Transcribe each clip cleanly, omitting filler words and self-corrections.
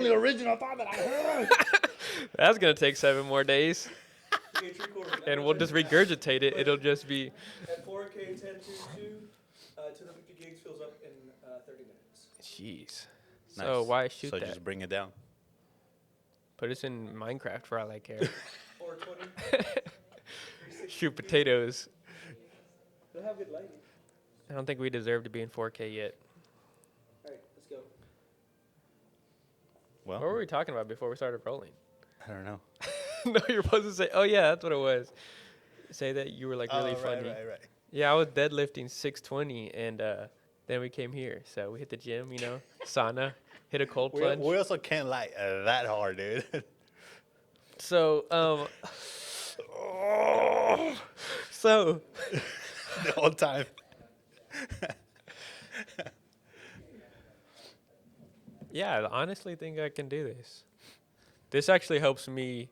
The original thought that I heard. That's gonna take 7 more days, and we'll just regurgitate it. It'll just be At 4K 1022, 250 gigs fills up in 30 minutes. jeez. Nice. So why shoot So that? just bring it down. Put us in Minecraft for all I care. 420. Shoot potatoes. They'll have good lighting. I don't think we deserve to be in 4K yet. All right, let's go. Well, What were we talking about before we started rolling? I don't know. No, you're supposed to say, oh yeah, that's what it was. Say that you were like really funny. Right. Yeah, I was deadlifting 620, and then we came here. So we hit the gym, sauna, hit a cold plunge. We also can't light that hard, dude. So, so The whole time. yeah, I honestly think I can do this. This actually helps me.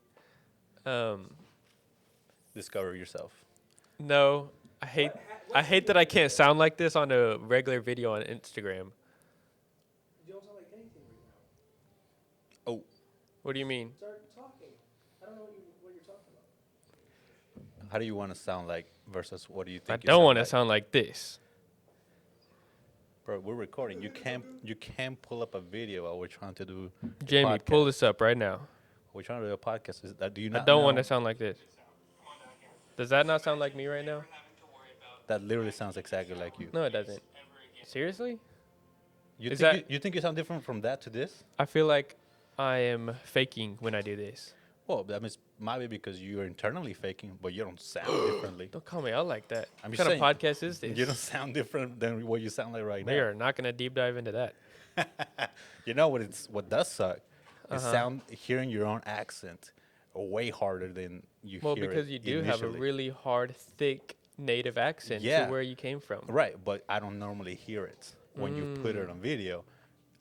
Discover yourself. No, I hate that I can't sound like this on a regular video on Instagram. You don't sound like anything right now. Oh, What do you mean? Start talking. I don't know what you're talking about. how do you want to sound like versus what do you I think? don't want to like? sound like this. Bro, we're recording. You can't pull up a video while we're trying to do. a Jamie, podcast. pull this up right now. We're trying to do a podcast. Is that, do you I not? don't want know? to sound like this. Does that not sound like me right now? That literally sounds exactly like you. No, it doesn't. Seriously? You Is think that- you think you sound different from that to this? I feel like I am faking when I do this. Well, that means might be because you're internally faking, but you don't sound differently. Don't call me out like that. I'm What just kind of saying, podcast is this? You don't sound different than what you sound like right We are not going to deep dive into that. now. You know what does suck? Is Uh-huh. hearing your own accent way harder than you Well, hear because it you do have a initially. really hard, thick native accent Yeah. to where you came from. Right, but I don't normally hear it. When you put it on video,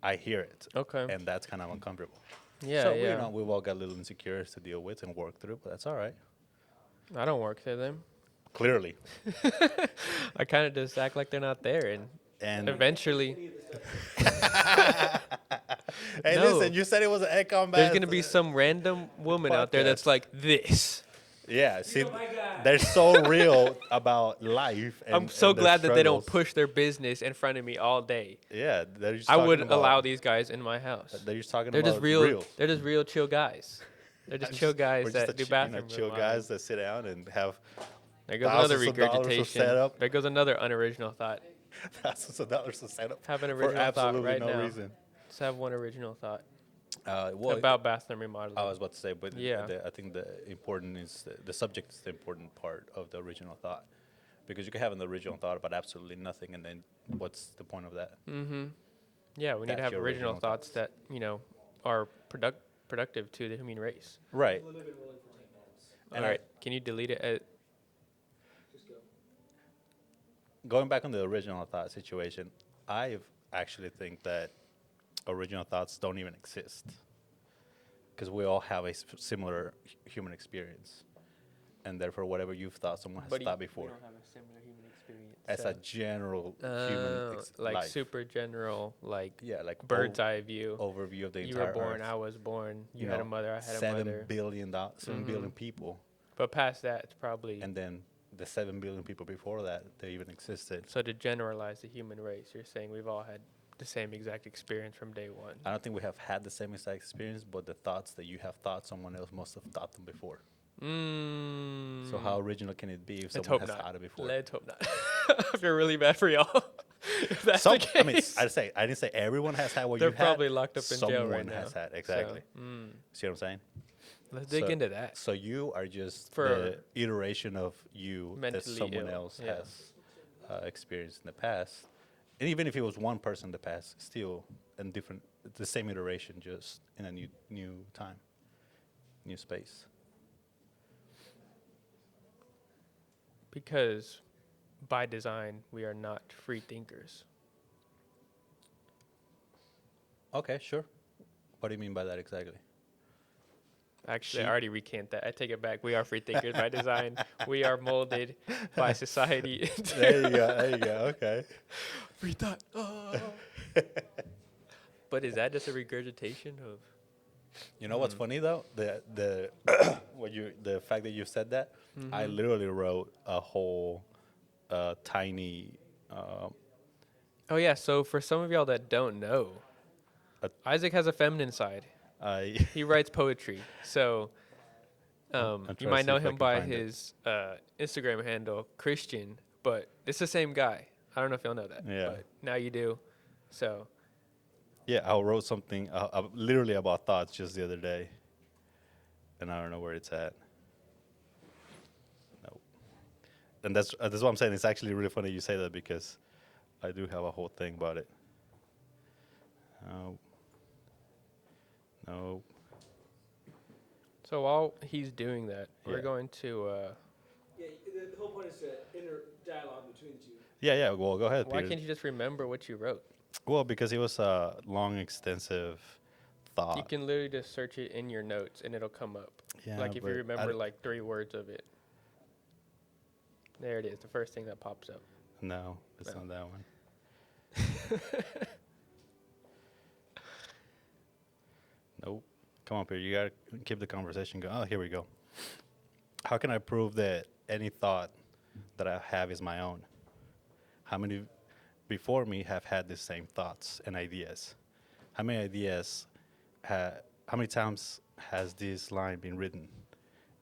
I hear it. Okay. And that's kind of uncomfortable. Yeah, so, yeah. we've all got little insecurities to deal with and work through, but that's all right. I don't work for them. Clearly. I kind of just act like they're not there, and And eventually hey, No. listen, you said it was an Ekon Bath. there's going to be some random woman out there that's Podcast. like this. Yeah, see, they're so real about life. And, I'm so and their glad that they don't struggles. push their business in front of me all day. Yeah, they're just I talking would about- allow these guys in my house. They're just talking They're about just real. They're just real chill guys. They're just chill guys We're just that do a bathroom chill remodeling. guys that sit down and have There goes another thousands of dollars of regurgitation. setup. There goes another unoriginal thought. thousands of dollars to set up Have an for original thought absolutely right no now. reason. Let's have one original thought Well, about bathroom remodeling. I was about to say, but Yeah. I think the important is the subject is the important part of the original thought, because you can have an original thought about absolutely nothing, and then what's the point of that? Yeah, we need to That's have your original original thoughts that are productive to the human race. Right. We've been rolling for 10 minutes. And All right, can you delete it? Just go. Going back on the original thought situation, I actually think that original thoughts don't even exist, because we all have a similar human experience, and therefore whatever you've thought someone has thought before have a similar human experience. as a general human like life. super general, like Yeah, like bird's eye view. overview of the You entire were born, Earth. I was born. You You had a know, mother, I had a 7 mother. billion 7 billion people, But past that, it's probably and then the 7 billion people before that they even existed. so to generalize the human race. You're saying we've all had the same exact experience from day one. I don't think we have had the same exact experience, but the thoughts that you have thought, someone else must have thought them before. So how original can it be if Let's someone hope has not. thought it before? Let's hope not. I feel really bad for y'all. If that's the case. I mean, I didn't say everyone has had what They're you had. probably locked up in jail right Someone now. has had, exactly. So, See what I'm saying? let's dig So- into that. So you are just For the iteration of you that mentally someone ill, else yeah. has experienced in the past. And even if it was one person in the past, still in different, the same iteration, just in a new time, new space. Because by design, we are not free thinkers. Okay, sure. What do you mean by that exactly? Actually, I Sheep. already recant that. I take it back. We are free thinkers by design. We are molded by society. There you go. There you go. Okay. Free thought. Oh. But is that just a regurgitation of You know what's funny though? The the fact that you said that, I Mm-hmm. literally wrote a whole tiny. Uh, Oh yeah. So for some of y'all that don't know, Uh, Isaac has a feminine side. I He writes poetry. So I'm you trying to might see know if I him can by find it. his Instagram handle, Kristian, but it's the same guy. I don't know if y'all know that, Yeah. but now you do. So Yeah, I wrote something literally about thoughts just the other day, and I don't know where it's at. No, and that's what I'm saying. It's actually really funny you say that because I do have a whole thing about it. No, no, so while he's doing that, we're Yeah. going to. Yeah, the whole point is to inner dialogue between the two. yeah. Well, go ahead, Why Peter. can't you just remember what you wrote? Well, because it was a long, extensive thought. You can literally just search it in your notes and it'll come up. Yeah, Like if you but remember like 3 words of it. There it is, the first thing that pops up. No, it's No. not that one. Nope. Come on, Peter. You gotta keep the conversation going. Oh, here we go. How can I prove that any thought that I have is my own? How many before me have had the same thoughts and ideas? How many ideas? How many times has this line been written?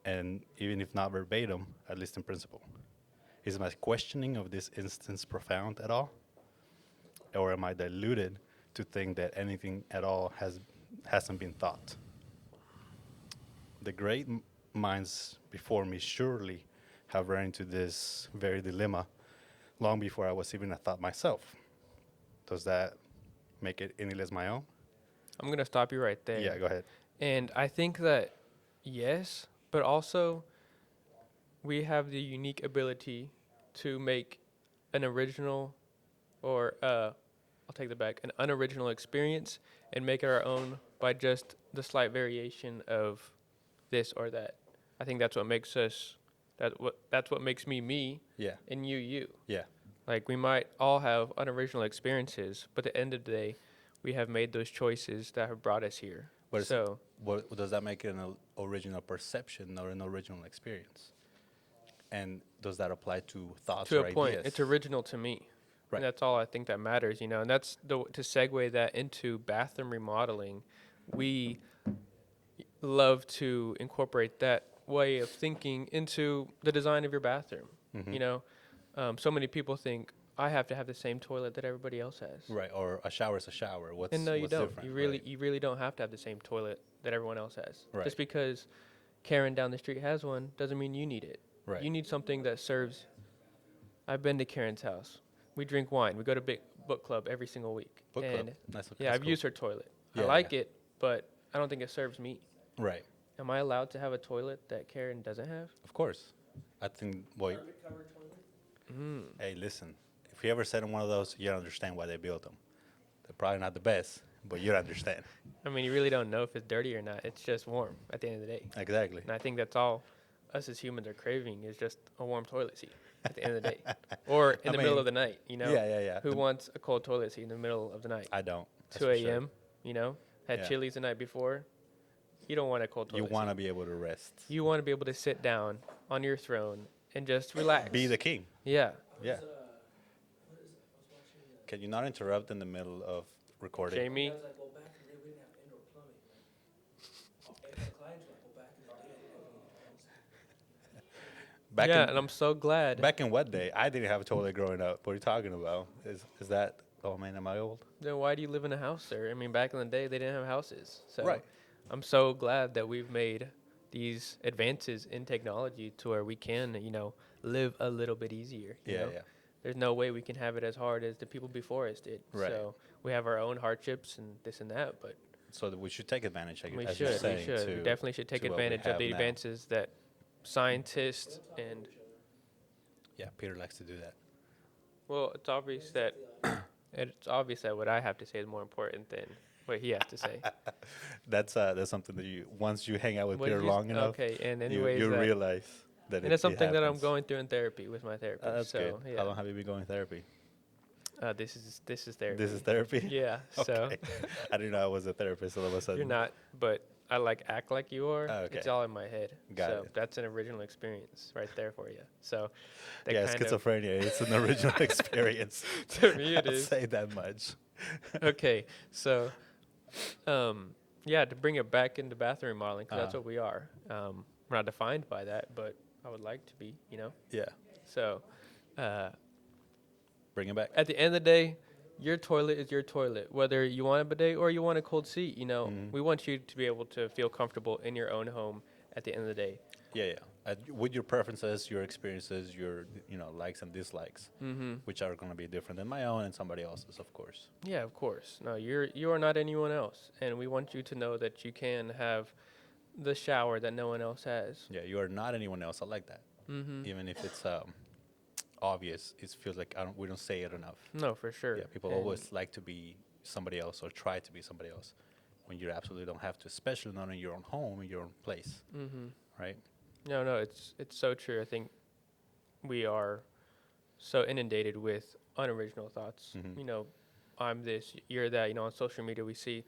And even if not verbatim, at least in principle, is my questioning of this instance profound at all, or am I deluded to think that anything at all hasn't been thought? The great minds before me surely have run into this very dilemma long before I was even a thought myself. Does that make it any less my own? I'm going to stop you right there. Yeah, go ahead. And I think that, yes, but also we have the unique ability to make an original or, I'll take that back, an unoriginal experience and make it our own by just the slight variation of this or that. I think that's what makes us, that's what makes me, Yeah, and you. yeah, Like we might all have unoriginal experiences, but at the end of the day, we have made those choices that have brought us here. But it's- So what does that make it an original perception or an original experience? And does that apply to thoughts to or a point, ideas? it's original to me. Right. And that's all I think that matters, you know. And that's to segue that into bathroom remodeling. We love to incorporate that way of thinking into the design of your bathroom. Mhm. You know, so many people think I have to have the same toilet that everybody else has. Right, or a shower is a shower. What's And no, you what's don't. different? You really don't have to have the same toilet that everyone else has. Right. Just because Karen down the street has one doesn't mean you need it. Right. You need something that serves. I've been to Karen's house. We drink wine. We go to big book club every single week. Book and club. That's yeah, that's I've cool. used her toilet. I Yeah, like yeah. it, but I don't think it serves me. Right, Am I allowed to have a toilet that Karen doesn't have? of course. I think. Boy, Carpet covered toilet. hey, listen. If you ever sat in one of those, you understand why they built them. They're probably not the best, but you understand. I mean, you really don't know if it's dirty or not. It's just warm at the end of the day. Exactly. And I think that's all us as humans are craving is just a warm toilet seat at the end of the day. Or in I the middle mean, of the night, you know? Yeah. Who wants a cold toilet seat in the middle of the night? I don't. That's 2 for sure. a.m., you know? Had Yeah. Chili's the night before. You don't want a cold toilet You want to seat. be able to rest. You want to be able to sit down on your throne and just relax. Be the king. Yeah. Yeah. What is it? I was watching. Can you not interrupt in the middle of recording? Jamie, I was like, well, back in the day, we didn't have indoor plumbing. Like, if the clients were like, well, back in the day, Back yeah, in, and I'm so glad. back in what day? I didn't have a toilet growing up. What are you talking about? Is that? Oh man, am I old? Then why do you live in a house, sir? I mean, back in the day, they didn't have houses. So Right. I'm so glad that we've made these advances in technology to where we can, you know, live a little bit easier. You Yeah, know? yeah. There's no way we can have it as hard as the people before us did. Right. So we have our own hardships and this and that, but So that we should take advantage. I guess, we as should. you're We saying, should. We to- definitely should take to what we advantage of have the now. advances that scientists and Yeah, Peter likes to do that. well, it's obvious that what I have to say is more important than what he has to say. That's something that you once you hang out with What Peter did you long enough, Okay, and you, anyways, you that- realize that and it's something that I'm happens. going through in therapy with my therapist. That's so good. yeah, How long have you been going to therapy? this is therapy. This is therapy. Yeah. So Okay. I didn't know I was a therapist all of a sudden. you're not, but I like act like you are. Oh, okay. It's all in my head. Got so it. that's an original experience right there for you. So that Yeah, kind of schizophrenia. It's an original experience. to me it I'll is. say that much. Okay, so yeah, to bring it back into bathroom modeling, because that's what we are. We're not defined by that, but I would like to be, you know. Yeah. So Bring it back. at the end of the day, your toilet is your toilet. Whether you want a bidet or you want a cold seat, you know, we want you to be able to feel comfortable in your own home at the end of the day. Yeah, yeah. With your preferences, your experiences, your likes and dislikes, which are going to be different than my own and somebody else's, of course. Yeah, of course. No, you are not anyone else, and we want you to know that you can have the shower that no one else has. Yeah, you are not anyone else. I like that. Even if it's obvious, it feels like we don't say it enough. No, for sure. Yeah, people And always like to be somebody else or try to be somebody else when you absolutely don't have to, especially not in your own home, in your own place, right? No, it's so true. I think we are so inundated with unoriginal thoughts. You know, I'm this, you're that. You know, on social media we see,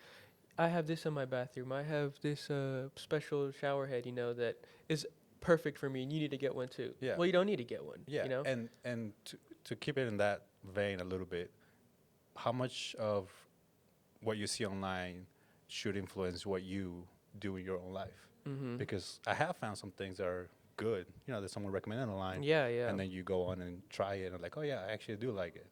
I have this in my bathroom. I have this special shower head. You know, that is perfect for me, and you need to get one too. Yeah. Well, you don't need to get one. Yeah, You know. and to keep it in that vein a little bit, how much of what you see online should influence what you do in your own life? Because I have found some things that are good. You know, that someone recommended online. Yeah, yeah. And then you go on and try it, and like, oh yeah, I actually do like it.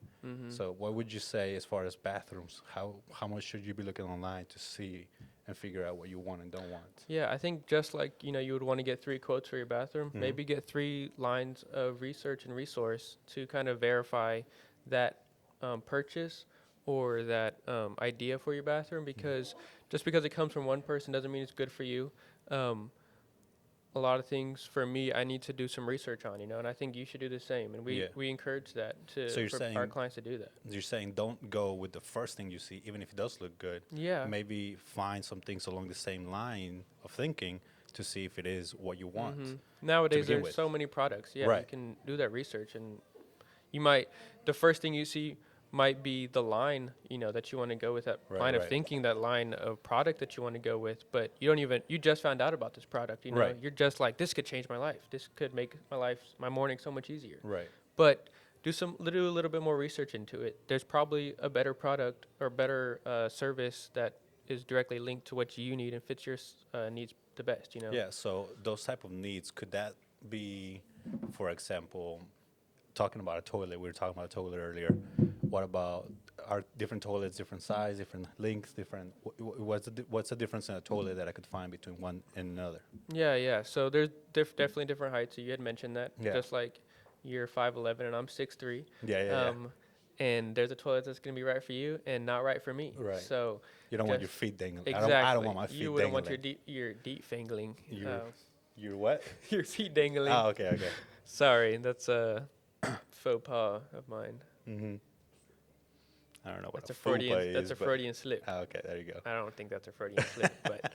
So what would you say as far as bathrooms? How much should you be looking online to see and figure out what you want and don't want? Yeah, I think just like, you know, you would want to get 3 quotes for your bathroom, maybe get 3 lines of research and resource to kind of verify that purchase or that idea for your bathroom, because just because it comes from one person doesn't mean it's good for you. A lot of things for me, I need to do some research on, you know, and I think you should do the same. And we encourage that So you're for saying our clients to do that. You're saying don't go with the first thing you see, even if it does look good. Yeah. Maybe find some things along the same line of thinking to see if it is what you want. Nowadays, begin there's with. so many products. Yeah, Right. you can do that research, and you might, the first thing you see might be the line, you know, that you want to go with, that Right, line of right. thinking, that line of product that you want to go with, but you just found out about this product, you know, Right. you're just like, this could change my life. This could make my morning so much easier. Right. But do a little bit more research into it. There's probably a better product or better service that is directly linked to what you need and fits your needs the best, you know? Yeah, so those type of needs, could that be, for example, talking about a toilet? We were talking about a toilet earlier. What about, are different toilets different size, different lengths, different, what's the difference in a toilet that I could find between one and another? Yeah. So there's definitely different heights. So you had mentioned that. Yeah. Just like you're 5'11" and I'm 6'3". Yeah. And there's a toilet that's gonna be right for you and not right for me. Right. So You don't want your just- feet dangling. exactly. I don't want my feet You wouldn't dangling. want your deep fingling. Your what? Your feet dangling. Oh, okay. Sorry, that's a faux pas of mine. I don't know what That's a a Freudian. fupa That's is, a but- Freudian slip. Oh, okay, there you go. I don't think that's a Freudian slip, but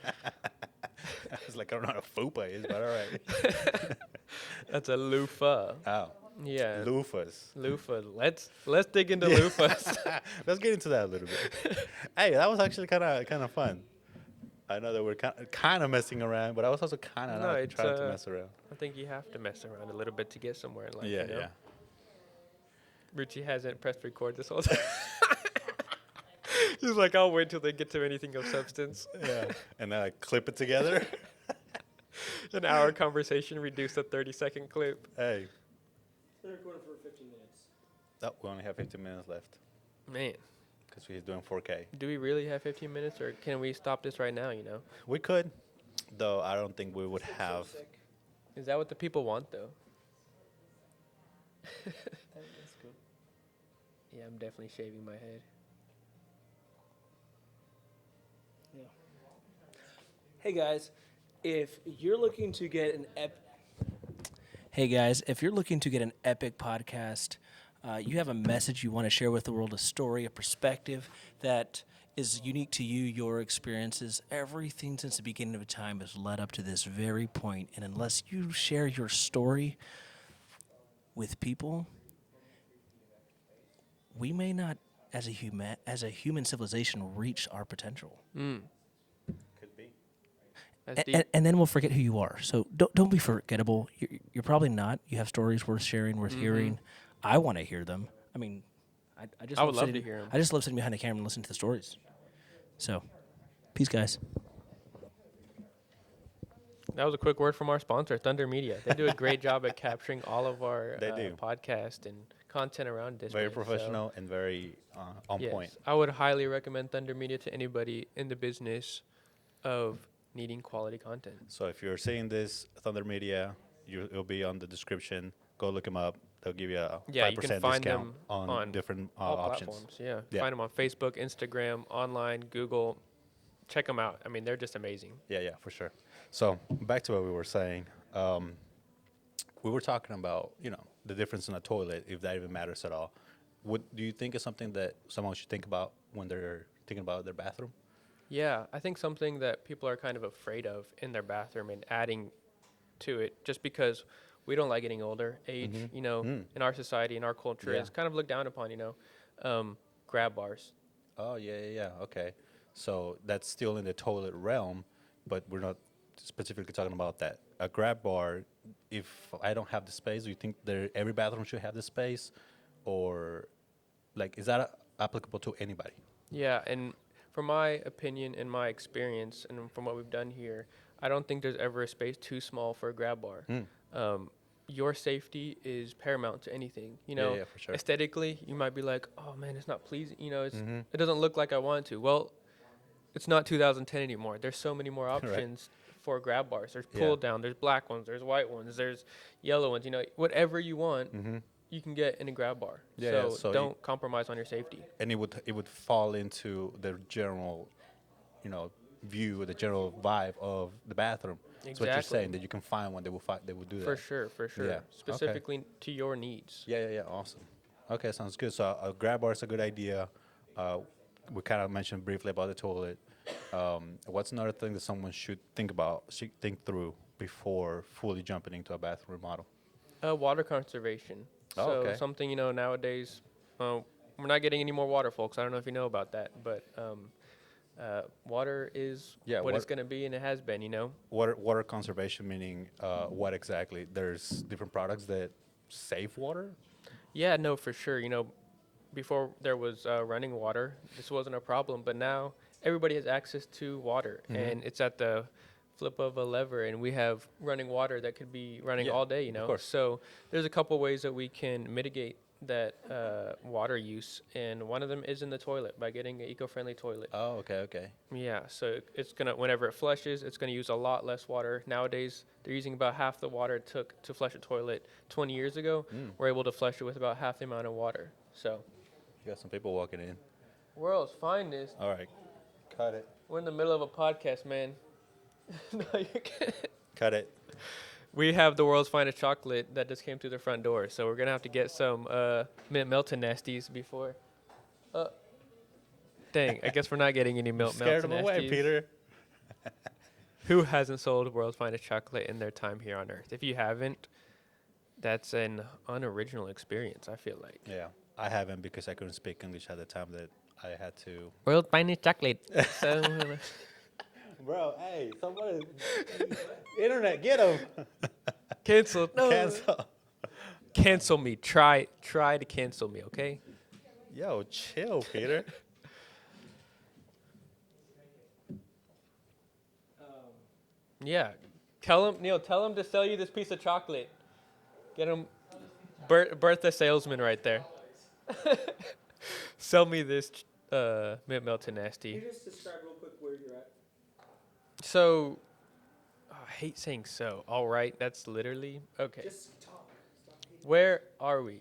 I was like, I don't know what a fupa is, but all right. that's a loofah. Oh, Yeah. loofahs. Loofah. Let's dig into loofahs. Let's get into that a little bit. Hey, that was actually kind of fun. I know that we're kind of messing around, but I was also kind of No, not it's, trying to mess around. I think you have to mess around a little bit to get somewhere in life. Yeah, you know? yeah. Richie hasn't pressed record this whole time. He's like, I'll wait till they get to anything of substance. Yeah. And then I clip it together. An hour conversation reduced to 30-second clip. Hey, It's been recording for 15 minutes. oh, we only have 15 minutes left Man, because we're doing 4K. do we really have 15 minutes, or can we stop this right now, you know? We could, though I don't think we would have. Sick. Is that what the people want, though? That's good. Yeah, I'm definitely shaving my head. Yeah. Hey guys, if you're looking to get an epic podcast, you have a message you want to share with the world, a story, a perspective that is unique to you, your experiences. Everything since the beginning of time has led up to this very point, and unless you share your story with people, we may not, as a human civilization, reach our potential. Could be. That's deep. And then we'll forget who you are. So don't be forgettable. You're probably not. You have stories worth sharing, worth hearing. I want to hear them. I mean, I just I would love love to sitting, hear 'em. I just love sitting behind the camera and listening to the stories. So, peace, guys. That was a quick word from our sponsor, Thunder Media. They do a great job at capturing all of our They do. podcast and content around display. Very professional and very on Yes, point. I would highly recommend Thunder Media to anybody in the business of needing quality content. So if you're seeing this, Thunder Media, it'll be on the description. Go look them up. They'll give you a 5% Yeah, you can find discount them on on different all options. platforms. Yeah. Yeah. Find them on Facebook, Instagram, online, Google. Check them out. I mean, they're just amazing. Yeah, for sure. So back to what we were saying. We were talking about, the difference in a toilet, if that even matters at all. Do you think it's something that someone should think about when they're thinking about their bathroom? Yeah, I think something that people are kind of afraid of in their bathroom and adding to it, just because we don't like getting older. Age, in our society, in our culture, Yeah. is kind of looked down upon. Grab bars. Oh, yeah. Okay. So that's still in the toilet realm, but we're not specifically talking about that. A grab bar, if I don't have the space, do you think every bathroom should have the space? Or, is that applicable to anybody? Yeah, and from my opinion and my experience, and from what we've done here, I don't think there's ever a space too small for a grab bar. Your safety is paramount to anything. Yeah, for sure. Aesthetically, you might be like, oh man, it's not pleasing. It doesn't look like I want to. Well, it's not 2010 anymore. There's so many more options for grab bars. There's pull down. There's black ones. There's white ones. There's yellow ones. Whatever you want, you can get in a grab bar. Yeah, so don't compromise on your safety. And it would fall into the general, view, the general vibe of the bathroom. That's what you're saying, that you can find one, they will do that. For sure. Yeah, okay. Specifically to your needs. Yeah, awesome. Okay, sounds good. So a grab bar is a good idea. We kind of mentioned briefly about the toilet. What's another thing that someone should think through before fully jumping into a bathroom remodel? Water conservation. So okay. something, nowadays, we're not getting any more water, folks. I don't know if you know about that, but water is what it's going to be, and it has been, Water conservation meaning what exactly? There's different products that save water? Yeah, no, for sure. Before there was running water, this wasn't a problem, but now everybody has access to water, and it's at the flip of a lever, and we have running water that could be running all day, Of course. So there's a couple ways that we can mitigate that water use, and one of them is in the toilet by getting an eco-friendly toilet. Oh, okay. Yeah, so it's gonna, whenever it flushes, it's gonna use a lot less water. Nowadays, they're using about half the water it took to flush a toilet 20 years ago. We're able to flush it with about half the amount of water. So, You got some people walking in. world's finest. All right. Cut it. We're in the middle of a podcast, man. No, you can't. Cut it. We have the world's finest chocolate that just came through the front door, so we're gonna have to get some mint Melton nasties before. Dang, I guess we're not getting any mint Scared Melton them away, nasties. Peter. Who hasn't sold world's finest chocolate in their time here on Earth? If you haven't, that's an unoriginal experience, I feel like. Yeah, I haven't because I couldn't speak English at the time that I had to. World's finest chocolate. So, Bro, hey, somebody, internet, get him. cancel. No. Cancel. Cancel me. Try to cancel me, okay? Yo, chill, Peter. Yeah. Tell him to sell you this piece of chocolate. Get him, Bertha salesman right there. Sell me this mint Melton nasty. Can you just describe real quick where you're at? So, I hate saying so. All right, that's literally okay. Just talk. Where are we?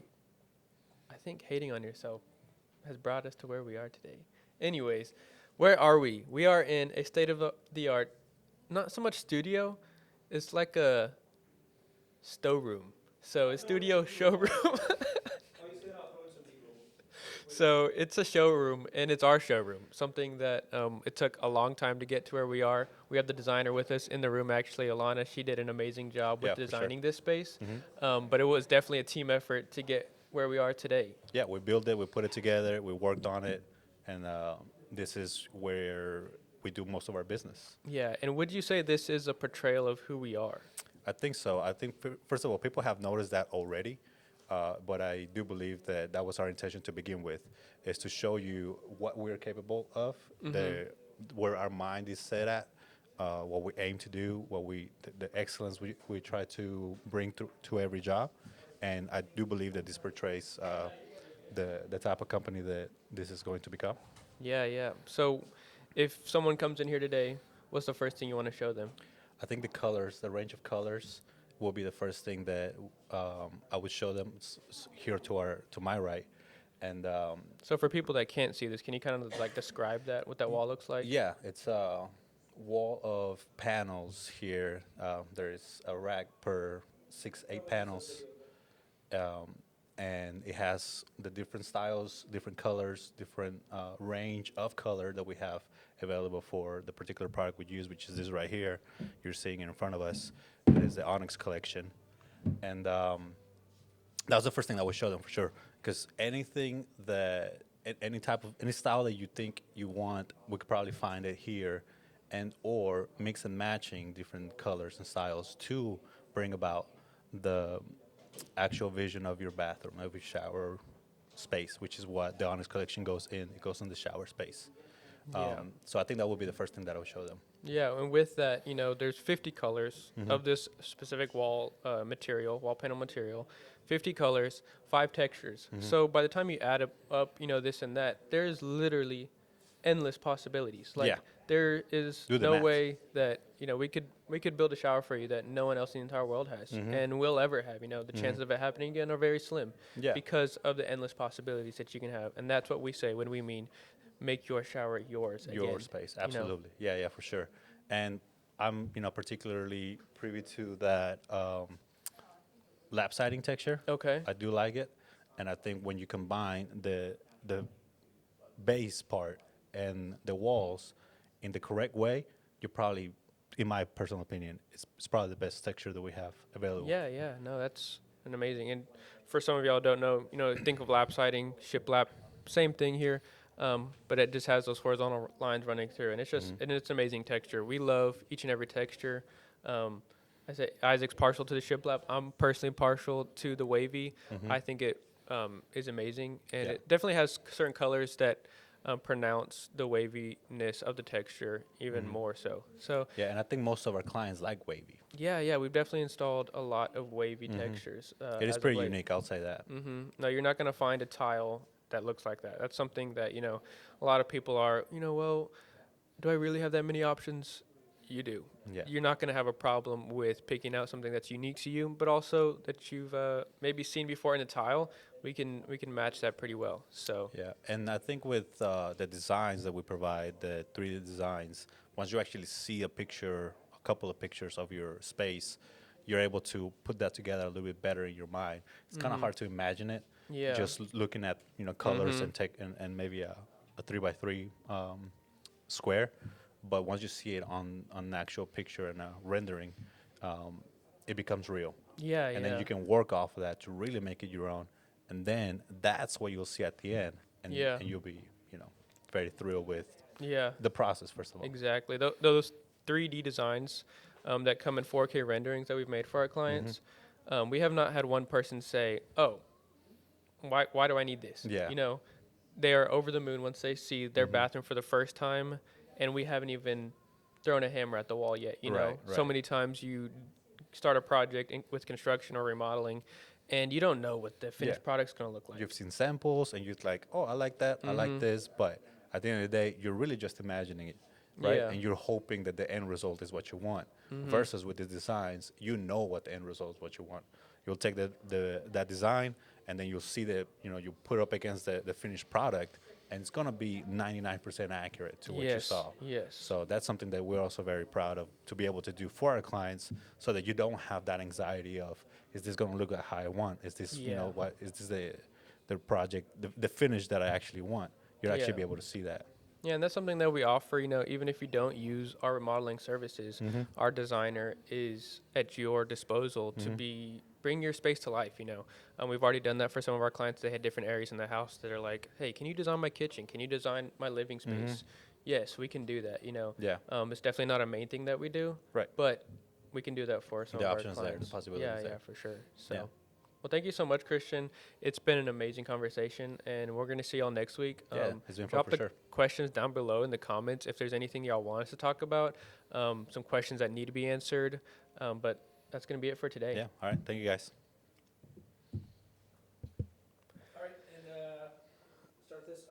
I think hating on yourself has brought us to where we are today. Anyways, where are we? We are in a state of the art, not so much studio, it's like a showroom. So a studio showroom. So it's a showroom, and it's our showroom, something that it took a long time to get to where we are. We have the designer with us in the room, actually, Alana. She did an amazing job with designing this space, but it was definitely a team effort to get where we are today. Yeah, we built it, we put it together, we worked on it, and this is where we do most of our business. Yeah, and would you say this is a portrayal of who we are? I think so. I think, first of all, people have noticed that already, but I do believe that that was our intention to begin with, is to show you what we're capable of, where our mind is set at, what we aim to do, the excellence we try to bring to every job. And I do believe that this portrays the type of company that this is going to become. Yeah, yeah. So if someone comes in here today, what's the first thing you want to show them? I think the colors, the range of colors, will be the first thing that I would show them here to my right. And So for people that can't see this, can you kind of like describe that, what that wall looks like? yeah, it's a wall of panels here. There's a rack per 6-8 panels, and it has the different styles, different colors, different range of color that we have available for the particular product we use, which is this right here. You're seeing it in front of us. It is the Onyx Collection, and that was the first thing I would show them for sure. Because anything that any style that you think you want, we could probably find it here, and or mix and matching different colors and styles to bring about the actual vision of your bathroom, of your shower space, which is what the Onyx Collection goes in. It goes in the shower space. Yeah. So I think that would be the first thing that I would show them. Yeah, and with that, there's 50 colors of this specific wall panel material, 50 colors, 5 textures. So by the time you add up, this and that, there's literally endless possibilities. Like Yeah. there is Do the no math. way that, we could build a shower for you that no one else in the entire world has and will ever have. The chances of it happening again are very slim Yeah. because of the endless possibilities that you can have. And that's what we say when we mean make your shower yours again. Your space, absolutely. Yeah, for sure. And I'm, particularly privy to that lap siding texture. Okay. I do like it, and I think when you combine the base part and the walls in the correct way, you're probably, in my personal opinion, it's probably the best texture that we have available. Yeah. No, that's an amazing. And for some of y'all who don't know, think of lap siding, shiplap, same thing here. But it just has those horizontal lines running through, and it's just and it's amazing texture. We love each and every texture. I say Isaac's partial to the shiplap. I'm personally partial to the wavy. I think it is amazing, and it definitely has certain colors that pronounce the waviness of the texture even more so. So Yeah, and I think most of our clients like wavy. yeah, we've definitely installed a lot of wavy textures. It is as of pretty late. unique, I'll say that. No, you're not going to find a tile that looks like that. That's something that, a lot of people are, well, do I really have that many options? You do. Yeah. You're not going to have a problem with picking out something that's unique to you, but also that you've maybe seen before in a tile. We can match that pretty well. So Yeah, and I think with the designs that we provide, the 3D designs, once you actually see a couple of pictures of your space, you're able to put that together a little bit better in your mind. It's kind of hard to imagine it. Yeah. Just looking at colors and maybe a 3x3 square, but once you see it on an actual picture and a rendering, it becomes real. yeah, And then you can work off of that to really make it your own, and then that's what you'll see at the end, and you'll be very thrilled with yeah. the process, first of all. Exactly. Those 3D designs that come in 4K renderings that we've made for our clients, we have not had one person say, "Oh, why do I need this?" Yeah. They are over the moon once they see their bathroom for the first time, and we haven't even thrown a hammer at the wall yet. Right. So many times you start a project with construction or remodeling, and you don't know what the finished product's going to look like. You've seen samples, and you're like, "Oh, I like that. I like this," but at the end of the day, you're really just imagining it, right? Yeah. And you're hoping that the end result is what you want. Versus with the designs, what the end result is what you want. You'll take that design, and then you'll see you put up against the finished product, and it's gonna be 99% accurate to what you saw. Yes. So that's something that we're also very proud of to be able to do for our clients, so that you don't have that anxiety of, is this gonna look like how I want? Is this what is this the project, the finish that I actually want? You'll actually be able to see that. Yeah, and that's something that we offer, even if you don't use our remodeling services, our designer is at your disposal to bring your space to life, We've already done that for some of our clients. They had different areas in the house that are like, hey, can you design my kitchen? Can you design my living space? yes, we can do that. Yeah. It's definitely not a main thing that we do, Right. but we can do that for some The of our options there, the clients. possibilities Yeah, there. yeah, for sure. So, Yeah. well, thank you so much, Kristian. It's been an amazing conversation, and we're gonna see y'all next week. Yeah, it's been fun Drop for the sure. questions down below in the comments if there's anything y'all want us to talk about. Some questions that need to be answered. But that's gonna be it for today. Yeah. All right. Thank you guys.